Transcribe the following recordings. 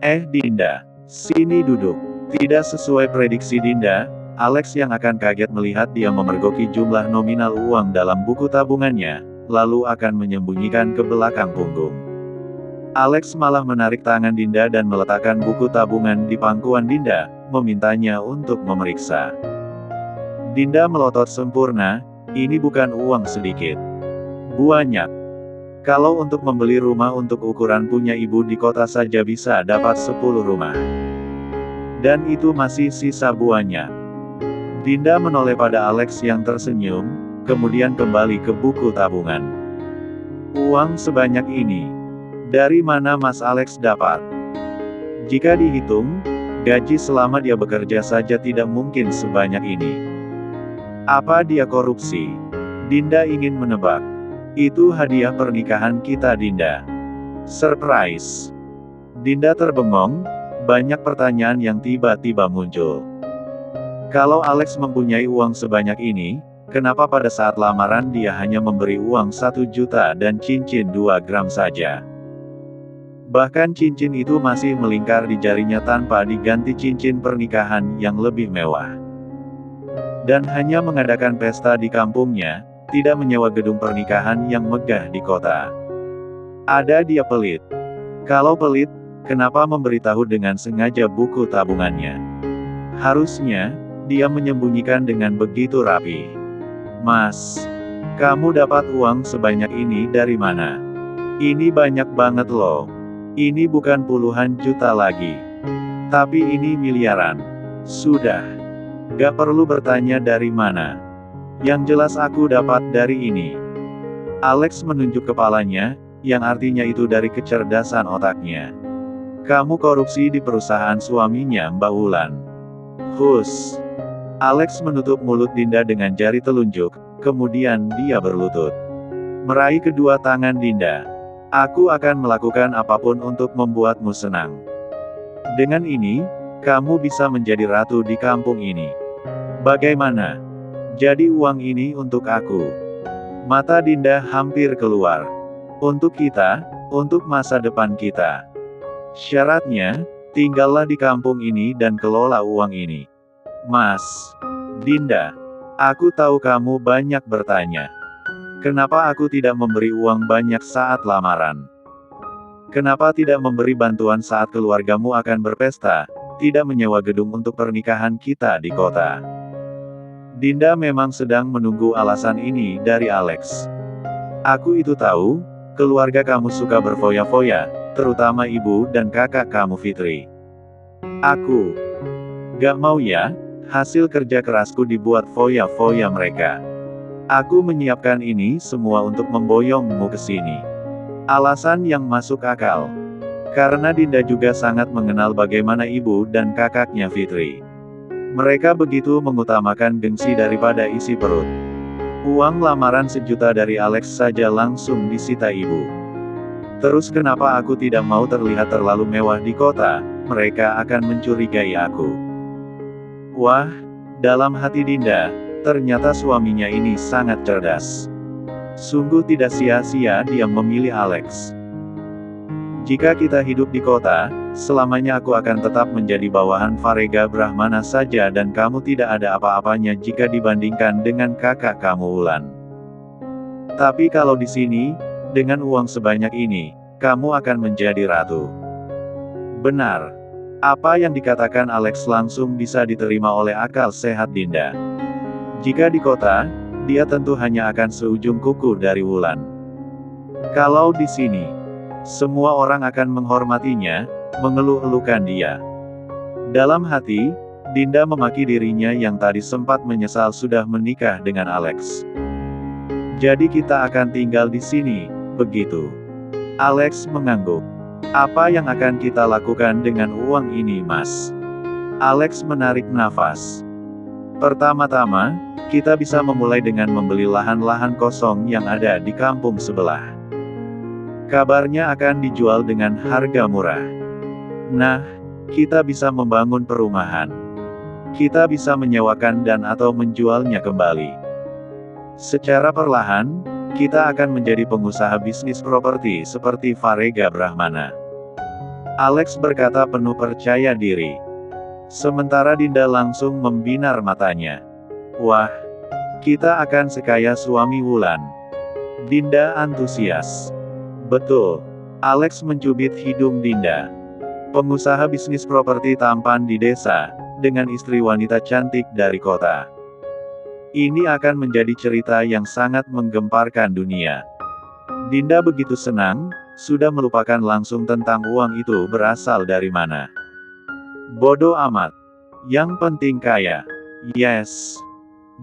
Dinda, sini duduk. Tidak sesuai prediksi Dinda, Alex yang akan kaget melihat dia memergoki jumlah nominal uang dalam buku tabungannya, lalu akan menyembunyikan ke belakang punggung. Alex malah menarik tangan Dinda dan meletakkan buku tabungan di pangkuan Dinda, memintanya untuk memeriksa. Dinda melotot sempurna, ini bukan uang sedikit. Banyak. Kalau untuk membeli rumah untuk ukuran punya ibu di kota saja bisa dapat 10 rumah. Dan itu masih sisa banyak. Dinda menoleh pada Alex yang tersenyum, kemudian kembali ke buku tabungan. Uang sebanyak ini. Dari mana Mas Alex dapat? Jika dihitung, gaji selama dia bekerja saja tidak mungkin sebanyak ini. Apa dia korupsi? Dinda ingin menebak. Itu hadiah pernikahan kita Dinda. Surprise. Dinda terbengong, banyak pertanyaan yang tiba-tiba muncul. Kalau Alex mempunyai uang sebanyak ini, kenapa pada saat lamaran dia hanya memberi uang 1 juta dan cincin 2 gram saja? Bahkan cincin itu masih melingkar di jarinya tanpa diganti cincin pernikahan yang lebih mewah. Dan hanya mengadakan pesta di kampungnya, tidak menyewa gedung pernikahan yang megah di kota. Ada dia pelit. Kalau pelit, kenapa memberitahu dengan sengaja buku tabungannya? Harusnya, dia menyembunyikan dengan begitu rapi. Mas, kamu dapat uang sebanyak ini dari mana? Ini banyak banget loh. Ini bukan puluhan juta lagi. Tapi ini miliaran. Sudah. Gak perlu bertanya dari mana. Yang jelas aku dapat dari ini. Alex menunjuk kepalanya, yang artinya itu dari kecerdasan otaknya. Kamu korupsi di perusahaan suaminya Mbak Wulan. Hus. Alex menutup mulut Dinda dengan jari telunjuk, kemudian dia berlutut. Meraih kedua tangan Dinda. Aku akan melakukan apapun untuk membuatmu senang. Dengan ini, kamu bisa menjadi ratu di kampung ini. Bagaimana? Jadi uang ini untuk aku. Mata Dinda hampir keluar. Untuk kita, untuk masa depan kita. Syaratnya, tinggallah di kampung ini dan kelola uang ini. Mas. Dinda. Aku tahu kamu banyak bertanya. Kenapa aku tidak memberi uang banyak saat lamaran? Kenapa tidak memberi bantuan saat keluargamu akan berpesta, tidak menyewa gedung untuk pernikahan kita di kota? Dinda memang sedang menunggu alasan ini dari Alex. Aku itu tahu, keluarga kamu suka berfoya-foya, terutama ibu dan kakak kamu Fitri. Aku gak mau ya, hasil kerja kerasku dibuat foya-foya mereka. Aku menyiapkan ini semua untuk memboyongmu ke sini. Alasan yang masuk akal. Karena Dinda juga sangat mengenal bagaimana ibu dan kakaknya Fitri. Mereka begitu mengutamakan gengsi daripada isi perut. Uang lamaran 1 juta dari Alex saja langsung disita ibu. Terus kenapa aku tidak mau terlihat terlalu mewah di kota, mereka akan mencurigai aku. Wah, dalam hati Dinda, ternyata suaminya ini sangat cerdas. Sungguh tidak sia-sia dia memilih Alex. Jika kita hidup di kota, selamanya aku akan tetap menjadi bawahan Farega Brahmana saja dan kamu tidak ada apa-apanya jika dibandingkan dengan kakak kamu Wulan. Tapi kalau di sini, dengan uang sebanyak ini, kamu akan menjadi ratu. Benar. Apa yang dikatakan Alex langsung bisa diterima oleh akal sehat Dinda. Jika di kota, dia tentu hanya akan seujung kuku dari Wulan. Kalau di sini, semua orang akan menghormatinya, mengeluh-elukan dia. Dalam hati, Dinda memaki dirinya yang tadi sempat menyesal sudah menikah dengan Alex. Jadi kita akan tinggal di sini, begitu? Alex mengangguk. Apa yang akan kita lakukan dengan uang ini, Mas? Alex menarik nafas. Pertama-tama, kita bisa memulai dengan membeli lahan-lahan kosong yang ada di kampung sebelah. Kabarnya akan dijual dengan harga murah. Nah, kita bisa membangun perumahan. Kita bisa menyewakan dan atau menjualnya kembali. Secara perlahan, kita akan menjadi pengusaha bisnis properti seperti Farega Brahmana. Alex berkata penuh percaya diri. Sementara Dinda langsung membinar matanya. Wah, kita akan sekaya suami Wulan. Dinda antusias. Betul. Alex mencubit hidung Dinda. Pengusaha bisnis properti tampan di desa, dengan istri wanita cantik dari kota. Ini akan menjadi cerita yang sangat menggemparkan dunia. Dinda begitu senang, sudah melupakan langsung tentang uang itu berasal dari mana. Bodoh amat. Yang penting kaya. Yes.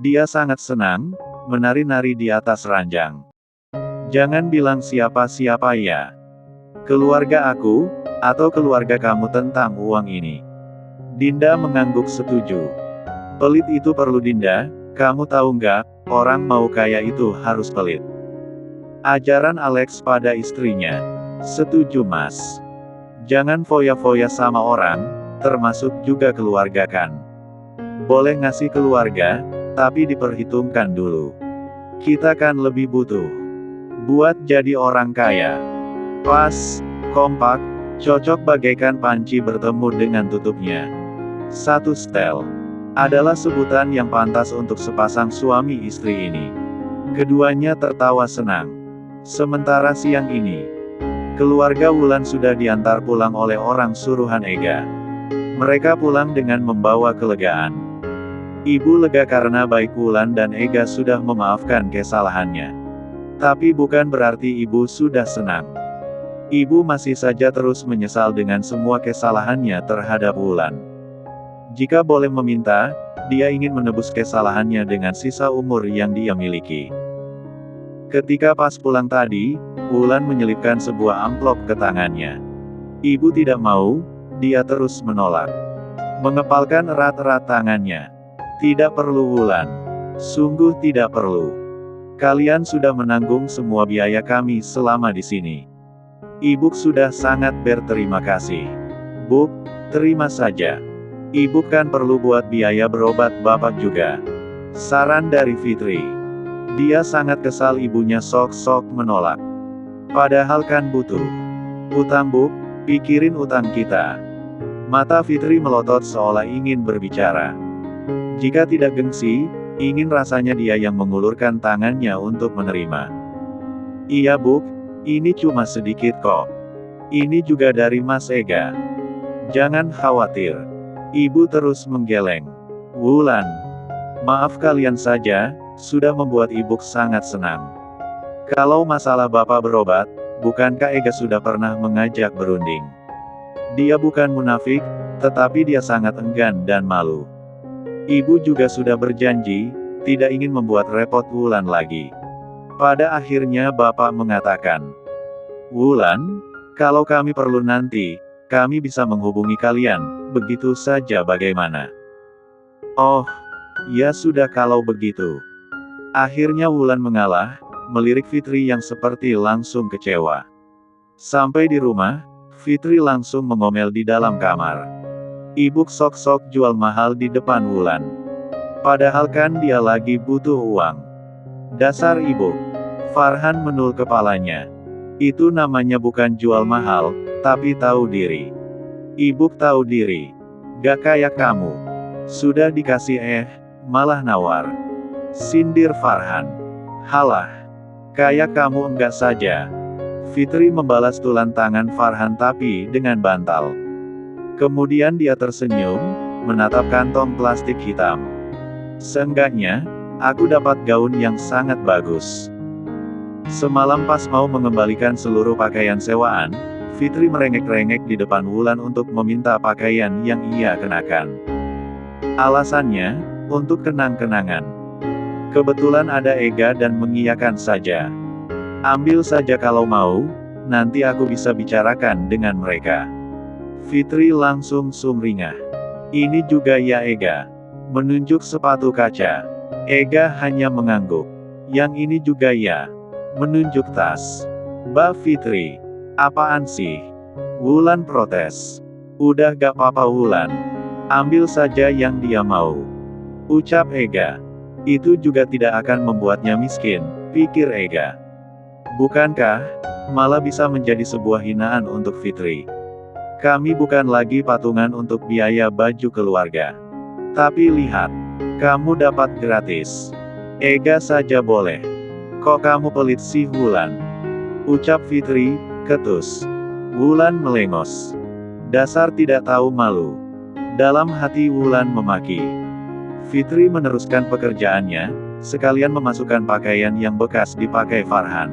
Dia sangat senang, menari-nari di atas ranjang. Jangan bilang siapa-siapa ya. Keluarga aku, atau keluarga kamu tentang uang ini. Dinda mengangguk setuju. Pelit itu perlu Dinda, kamu tahu nggak, orang mau kaya itu harus pelit. Ajaran Alex pada istrinya. Setuju mas. Jangan foya-foya sama orang, termasuk juga keluarga kan. Boleh ngasih keluarga, tapi diperhitungkan dulu. Kita kan lebih butuh. Buat jadi orang kaya. Pas, kompak, cocok bagaikan panci bertemu dengan tutupnya. Satu setel. Adalah sebutan yang pantas untuk sepasang suami istri ini. Keduanya tertawa senang. Sementara siang ini, keluarga Wulan sudah diantar pulang oleh orang suruhan Ega. Mereka pulang dengan membawa kelegaan. Ibu lega karena baik Wulan dan Ega sudah memaafkan kesalahannya. Tapi bukan berarti ibu sudah senang. Ibu masih saja terus menyesal dengan semua kesalahannya terhadap Wulan. Jika boleh meminta, dia ingin menebus kesalahannya dengan sisa umur yang dia miliki. Ketika pas pulang tadi, Wulan menyelipkan sebuah amplop ke tangannya. Ibu tidak mau, dia terus menolak. Mengepalkan erat-erat tangannya. Tidak perlu Wulan. Sungguh tidak perlu. Kalian sudah menanggung semua biaya kami selama di sini. Ibu sudah sangat berterima kasih. Bu, terima saja. Ibu kan perlu buat biaya berobat bapak juga. Saran dari Fitri. Dia sangat kesal ibunya sok-sok menolak. Padahal kan butuh. Utang bu, pikirin utang kita. Mata Fitri melotot seolah ingin berbicara. Jika tidak gengsi, ingin rasanya dia yang mengulurkan tangannya untuk menerima. Iya bu, ini cuma sedikit kok. Ini juga dari Mas Ega. Jangan khawatir. Ibu terus menggeleng. Wulan. Maaf kalian saja, sudah membuat ibu sangat senang. Kalau masalah bapak berobat, bukankah Ega sudah pernah mengajak berunding? Dia bukan munafik, tetapi dia sangat enggan dan malu. Ibu juga sudah berjanji, tidak ingin membuat repot Wulan lagi. Pada akhirnya bapak mengatakan, Wulan, kalau kami perlu nanti, kami bisa menghubungi kalian, begitu saja bagaimana? Oh, ya sudah kalau begitu. Akhirnya Wulan mengalah, melirik Fitri yang seperti langsung kecewa. Sampai di rumah, Fitri langsung mengomel di dalam kamar. Ibu sok-sok jual mahal di depan Wulan. Padahal kan dia lagi butuh uang. Dasar ibu. Farhan menul kepalanya. Itu namanya bukan jual mahal, tapi tahu diri. Ibu tahu diri. Gak kayak kamu. Sudah dikasih malah nawar. Sindir Farhan. Halah. Kayak kamu enggak saja. Fitri membalas tulan tangan Farhan tapi dengan bantal. Kemudian dia tersenyum, menatap kantong plastik hitam. Seenggaknya, aku dapat gaun yang sangat bagus. Semalam pas mau mengembalikan seluruh pakaian sewaan, Fitri merengek-rengek di depan Wulan untuk meminta pakaian yang ia kenakan. Alasannya, untuk kenang-kenangan. Kebetulan ada Ega dan mengiyakan saja. Ambil saja kalau mau, nanti aku bisa bicarakan dengan mereka. Fitri langsung sumringah. Ini juga ya Ega. Menunjuk sepatu kaca. Ega hanya mengangguk. Yang ini juga ya. Menunjuk tas. Mbak Fitri. Apaan sih? Wulan protes. Udah gak apa-apa Wulan. Ambil saja yang dia mau. Ucap Ega. Itu juga tidak akan membuatnya miskin, pikir Ega. Bukankah, malah bisa menjadi sebuah hinaan untuk Fitri. Kami bukan lagi patungan untuk biaya baju keluarga. Tapi lihat, kamu dapat gratis. Ega saja boleh. Kok kamu pelit sih Wulan? Ucap Fitri, ketus. Wulan melengos. Dasar tidak tahu malu. Dalam hati Wulan memaki. Fitri meneruskan pekerjaannya, sekalian memasukkan pakaian yang bekas dipakai Farhan.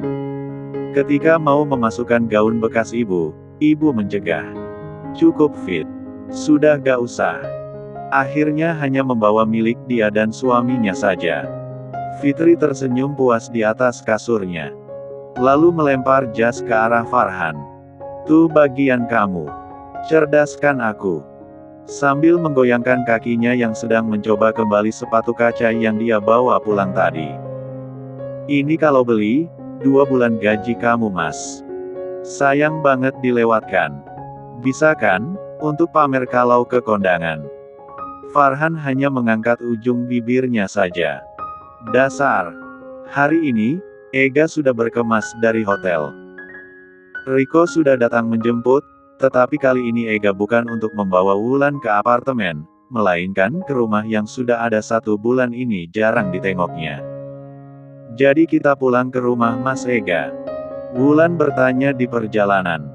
Ketika mau memasukkan gaun bekas ibu mencegah. Cukup Fit. Sudah gak usah. Akhirnya hanya membawa milik dia dan suaminya saja. Fitri tersenyum puas di atas kasurnya. Lalu melempar jas ke arah Farhan. Tuh bagian kamu. Cerdaskan aku. Sambil menggoyangkan kakinya yang sedang mencoba kembali sepatu kaca yang dia bawa pulang tadi. Ini kalau beli, 2 bulan gaji kamu mas. Sayang banget dilewatkan. Bisa kan, untuk pamer kalau ke kondangan. Farhan hanya mengangkat ujung bibirnya saja. Dasar. Hari ini, Ega sudah berkemas dari hotel. Riko sudah datang menjemput, tetapi kali ini Ega bukan untuk membawa Wulan ke apartemen, melainkan ke rumah yang sudah ada 1 bulan ini jarang ditengoknya. Jadi kita pulang ke rumah Mas Ega? Wulan bertanya di perjalanan.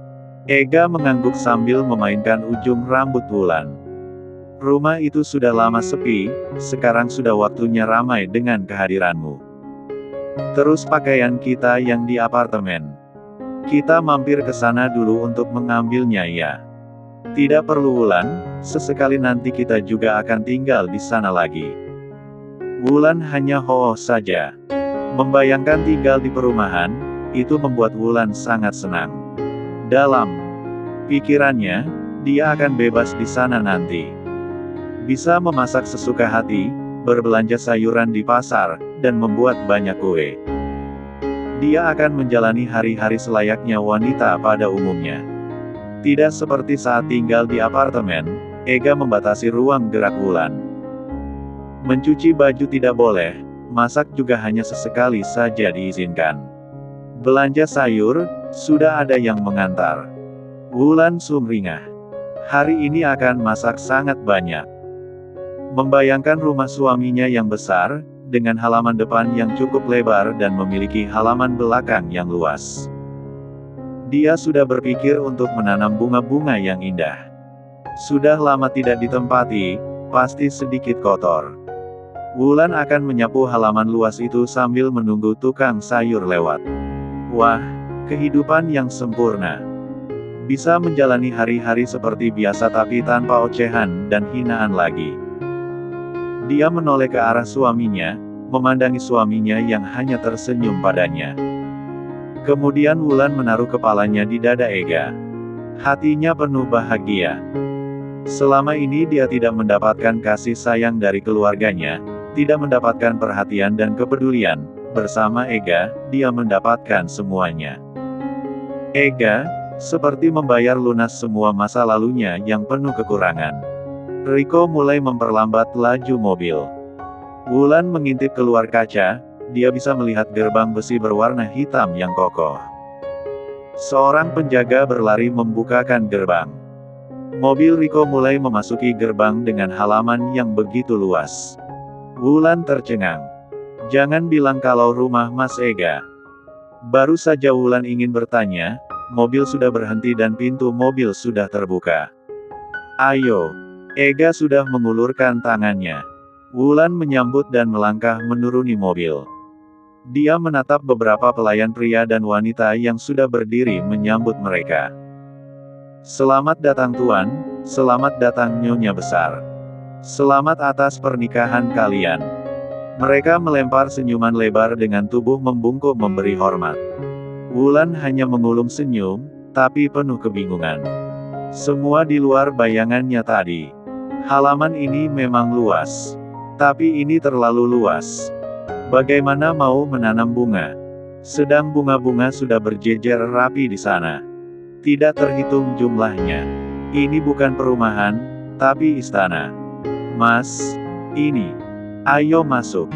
Ega mengangguk sambil memainkan ujung rambut Wulan. Rumah itu sudah lama sepi, sekarang sudah waktunya ramai dengan kehadiranmu. Terus pakaian kita yang di apartemen. Kita mampir ke sana dulu untuk mengambilnya ya. Tidak perlu Wulan, sesekali nanti kita juga akan tinggal di sana lagi. Wulan hanya hooh saja. Membayangkan tinggal di perumahan, itu membuat Wulan sangat senang. Dalam pikirannya, dia akan bebas di sana nanti. Bisa memasak sesuka hati, berbelanja sayuran di pasar, dan membuat banyak kue. Dia akan menjalani hari-hari selayaknya wanita pada umumnya. Tidak seperti saat tinggal di apartemen, Ega membatasi ruang gerak Wulan. Mencuci baju tidak boleh, masak juga hanya sesekali saja diizinkan. Belanja sayur, sudah ada yang mengantar. Wulan sumringah. Hari ini akan masak sangat banyak. Membayangkan rumah suaminya yang besar, dengan halaman depan yang cukup lebar dan memiliki halaman belakang yang luas. Dia sudah berpikir untuk menanam bunga-bunga yang indah. Sudah lama tidak ditempati, pasti sedikit kotor. Wulan akan menyapu halaman luas itu sambil menunggu tukang sayur lewat. Wah, kehidupan yang sempurna. Bisa menjalani hari-hari seperti biasa tapi tanpa ocehan dan hinaan lagi. Dia menoleh ke arah suaminya, memandangi suaminya yang hanya tersenyum padanya. Kemudian Wulan menaruh kepalanya di dada Ega. Hatinya penuh bahagia. Selama ini dia tidak mendapatkan kasih sayang dari keluarganya, tidak mendapatkan perhatian dan kepedulian. Bersama Ega, dia mendapatkan semuanya. Ega, seperti membayar lunas semua masa lalunya yang penuh kekurangan. Riko mulai memperlambat laju mobil. Wulan mengintip keluar kaca, dia bisa melihat gerbang besi berwarna hitam yang kokoh. Seorang penjaga berlari membukakan gerbang. Mobil Riko mulai memasuki gerbang dengan halaman yang begitu luas. Wulan tercengang. Jangan bilang kalau rumah Mas Ega. Baru saja Wulan ingin bertanya, mobil sudah berhenti dan pintu mobil sudah terbuka. Ayo. Ega sudah mengulurkan tangannya. Wulan menyambut dan melangkah menuruni mobil. Dia menatap beberapa pelayan pria dan wanita yang sudah berdiri menyambut mereka. Selamat datang Tuan, selamat datang Nyonya Besar. Selamat atas pernikahan kalian. Mereka melempar senyuman lebar dengan tubuh membungkuk memberi hormat. Wulan hanya mengulum senyum, tapi penuh kebingungan. Semua di luar bayangannya tadi. Halaman ini memang luas. Tapi ini terlalu luas. Bagaimana mau menanam bunga? Sedang bunga-bunga sudah berjejer rapi di sana. Tidak terhitung jumlahnya. Ini bukan perumahan, tapi istana. Mas, ini. Ayo masuk.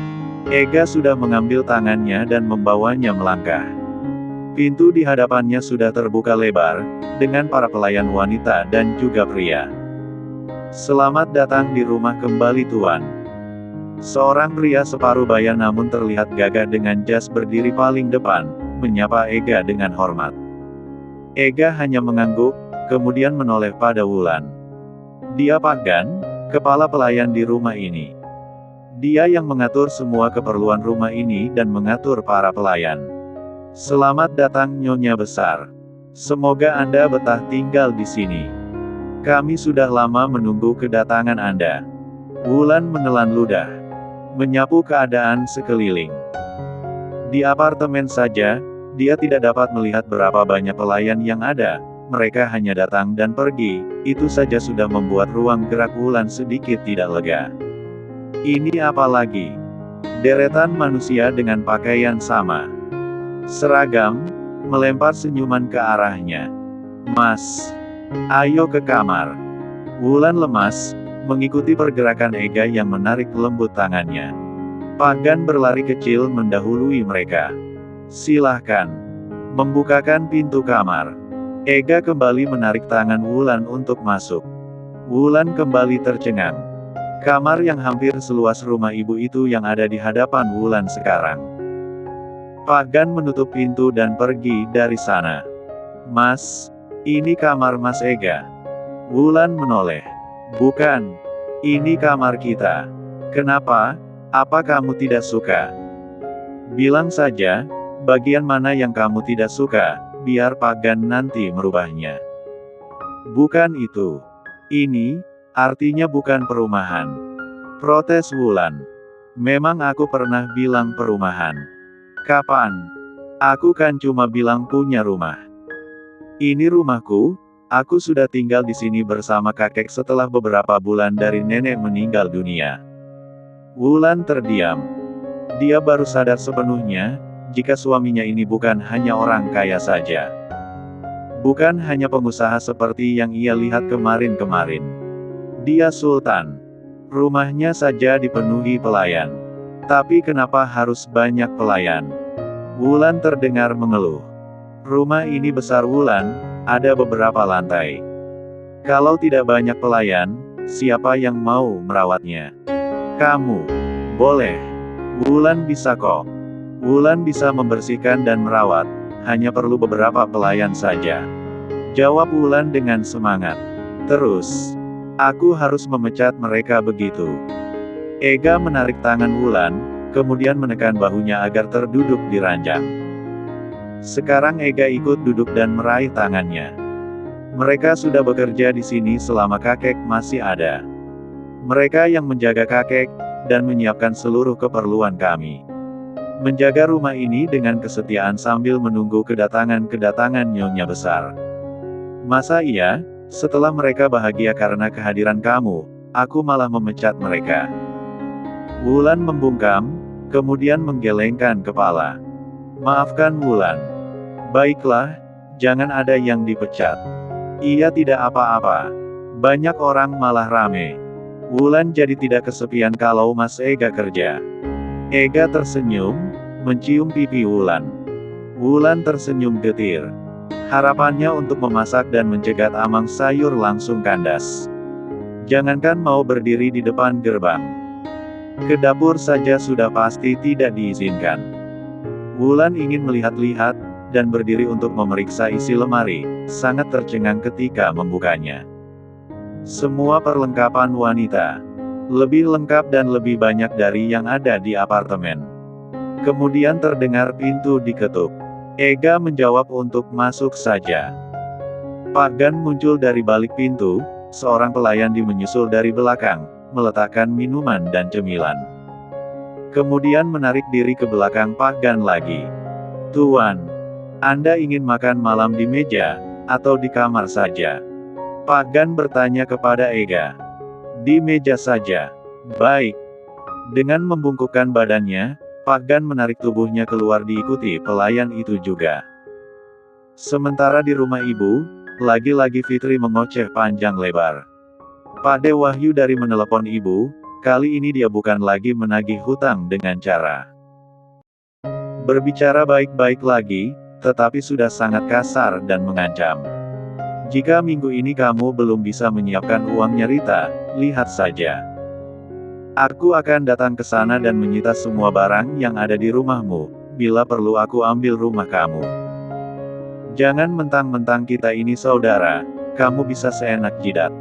Ega sudah mengambil tangannya dan membawanya melangkah. Pintu di hadapannya sudah terbuka lebar, dengan para pelayan wanita dan juga pria. Selamat datang di rumah kembali Tuan. Seorang pria separuh baya namun terlihat gagah dengan jas berdiri paling depan, menyapa Ega dengan hormat. Ega hanya mengangguk, kemudian menoleh pada Wulan. Dia Pak Gan, kepala pelayan di rumah ini. Dia yang mengatur semua keperluan rumah ini dan mengatur para pelayan. Selamat datang Nyonya Besar. Semoga Anda betah tinggal di sini. Kami sudah lama menunggu kedatangan Anda. Wulan menelan ludah, menyapu keadaan sekeliling. Di apartemen saja, dia tidak dapat melihat berapa banyak pelayan yang ada. Mereka hanya datang dan pergi, itu saja sudah membuat ruang gerak Wulan sedikit tidak lega. Ini apa lagi? Deretan manusia dengan pakaian sama, seragam, melempar senyuman ke arahnya. Mas, ayo ke kamar. Wulan lemas, mengikuti pergerakan Ega yang menarik lembut tangannya. Pak Gan berlari kecil mendahului mereka. Silahkan. Membukakan pintu kamar. Ega kembali menarik tangan Wulan untuk masuk. Wulan kembali tercengang. Kamar yang hampir seluas rumah ibu itu yang ada di hadapan Wulan sekarang. Pak Gan menutup pintu dan pergi dari sana. Mas, ini kamar Mas Ega. Wulan menoleh. Bukan. Ini kamar kita. Kenapa? Apa kamu tidak suka? Bilang saja, bagian mana yang kamu tidak suka, biar Pak Gan nanti merubahnya. Bukan itu. Ini, artinya bukan perumahan. Protes Wulan. Memang aku pernah bilang perumahan. Kapan? Aku kan cuma bilang punya rumah. Ini rumahku, aku sudah tinggal di sini bersama kakek setelah beberapa bulan dari nenek meninggal dunia. Wulan terdiam. Dia baru sadar sepenuhnya, jika suaminya ini bukan hanya orang kaya saja. Bukan hanya pengusaha seperti yang ia lihat kemarin-kemarin. Dia sultan. Rumahnya saja dipenuhi pelayan. Tapi kenapa harus banyak pelayan? Wulan terdengar mengeluh. Rumah ini besar Wulan, ada beberapa lantai. Kalau tidak banyak pelayan, siapa yang mau merawatnya? Kamu. Boleh. Wulan bisa kok. Wulan bisa membersihkan dan merawat, hanya perlu beberapa pelayan saja. Jawab Wulan dengan semangat. Terus, aku harus memecat mereka begitu. Ega menarik tangan Wulan, kemudian menekan bahunya agar terduduk di ranjang. Sekarang Ega ikut duduk dan meraih tangannya. Mereka sudah bekerja di sini selama kakek masih ada. Mereka yang menjaga kakek, dan menyiapkan seluruh keperluan kami. Menjaga rumah ini dengan kesetiaan sambil menunggu kedatangan Nyonya Besar. Masa iya, setelah mereka bahagia karena kehadiran kamu, aku malah memecat mereka? Wulan membungkam, kemudian menggelengkan kepala. Maafkan Wulan. Baiklah, jangan ada yang dipecat. Ia tidak apa-apa. Banyak orang malah rame. Wulan jadi tidak kesepian kalau Mas Ega kerja. Ega tersenyum, mencium pipi Wulan. Wulan tersenyum getir. Harapannya untuk memasak dan mencegat amang sayur langsung kandas. Jangankan mau berdiri di depan gerbang. Ke dapur saja sudah pasti tidak diizinkan. Wulan ingin melihat-lihat, dan berdiri untuk memeriksa isi lemari, sangat tercengang ketika membukanya. Semua perlengkapan wanita. Lebih lengkap dan lebih banyak dari yang ada di apartemen. Kemudian terdengar pintu diketuk. Ega menjawab untuk masuk saja. Pak Gan muncul dari balik pintu, seorang pelayan menyusul dari belakang, meletakkan minuman dan cemilan. Kemudian menarik diri ke belakang Pak Gan lagi. Tuan, Anda ingin makan malam di meja, atau di kamar saja? Pak Gan bertanya kepada Ega. Di meja saja. Baik. Dengan membungkukkan badannya, Pak Gan menarik tubuhnya keluar diikuti pelayan itu juga. Sementara di rumah ibu, lagi-lagi Fitri mengoceh panjang lebar. Pak De Wahyu dari menelepon ibu, kali ini dia bukan lagi menagih hutang dengan cara berbicara baik-baik lagi, tetapi sudah sangat kasar dan mengancam. Jika minggu ini kamu belum bisa menyiapkan uangnya Rita, lihat saja. Aku akan datang ke sana dan menyita semua barang yang ada di rumahmu, bila perlu aku ambil rumah kamu. Jangan mentang-mentang kita ini saudara, kamu bisa seenak jidat.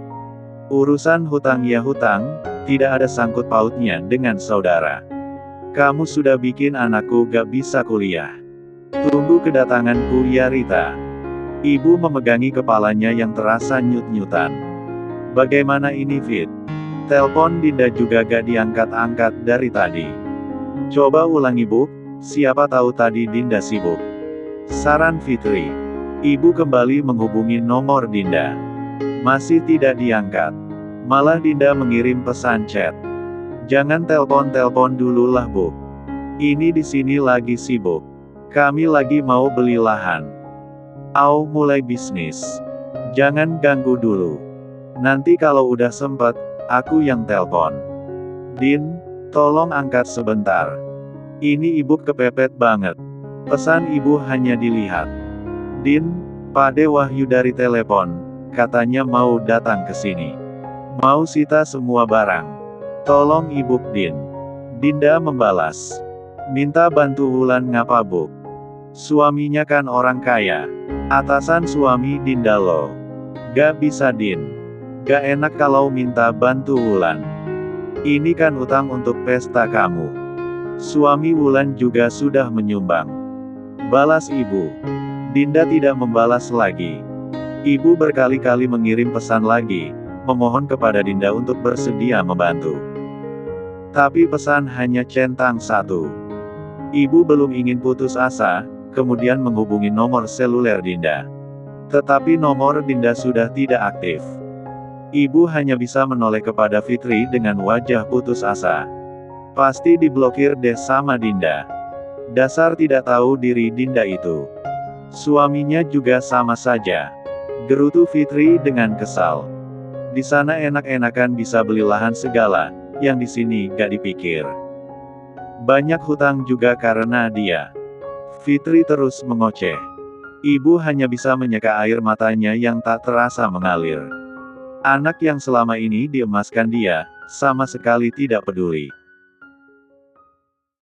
Urusan hutang ya hutang, tidak ada sangkut pautnya dengan saudara. Kamu sudah bikin anakku gak bisa kuliah. Tunggu kedatanganku ya Rita. Ibu memegangi kepalanya yang terasa nyut-nyutan. Bagaimana ini Fit? Telepon Dinda juga gak diangkat-angkat dari tadi. Coba ulangi Bu, siapa tahu tadi Dinda sibuk. Saran Fitri. Ibu kembali menghubungi nomor Dinda. Masih tidak diangkat. Malah Dinda mengirim pesan chat. Jangan telepon-telepon dulu lah Bu. Ini di sini lagi sibuk. Kami lagi mau beli lahan. Mulai bisnis. Jangan ganggu dulu. Nanti kalau udah sempet, aku yang telpon. Din, tolong angkat sebentar. Ini ibu kepepet banget. Pesan ibu hanya dilihat. Din, Pak De Wahyu dari telepon, katanya mau datang ke sini. Mau sita semua barang. Tolong ibu Din. Dinda membalas. Minta bantu Wulan ngapa Bu? Suaminya kan orang kaya. Atasan suami Dinda loh. Gak bisa Din. Gak enak kalau minta bantu Wulan. Ini kan utang untuk pesta kamu. Suami Wulan juga sudah menyumbang. Balas ibu. Dinda tidak membalas lagi. Ibu berkali-kali mengirim pesan lagi, memohon kepada Dinda untuk bersedia membantu. Tapi pesan hanya centang satu. Ibu belum ingin putus asa, kemudian menghubungi nomor seluler Dinda. Tetapi nomor Dinda sudah tidak aktif. Ibu hanya bisa menoleh kepada Fitri dengan wajah putus asa. Pasti diblokir deh sama Dinda. Dasar tidak tahu diri Dinda itu. Suaminya juga sama saja. Gerutu Fitri dengan kesal. Di sana enak-enakan bisa beli lahan segala, yang di sini gak dipikir. Banyak hutang juga karena dia. Fitri terus mengoceh. Ibu hanya bisa menyeka air matanya yang tak terasa mengalir. Anak yang selama ini diemaskan dia, sama sekali tidak peduli.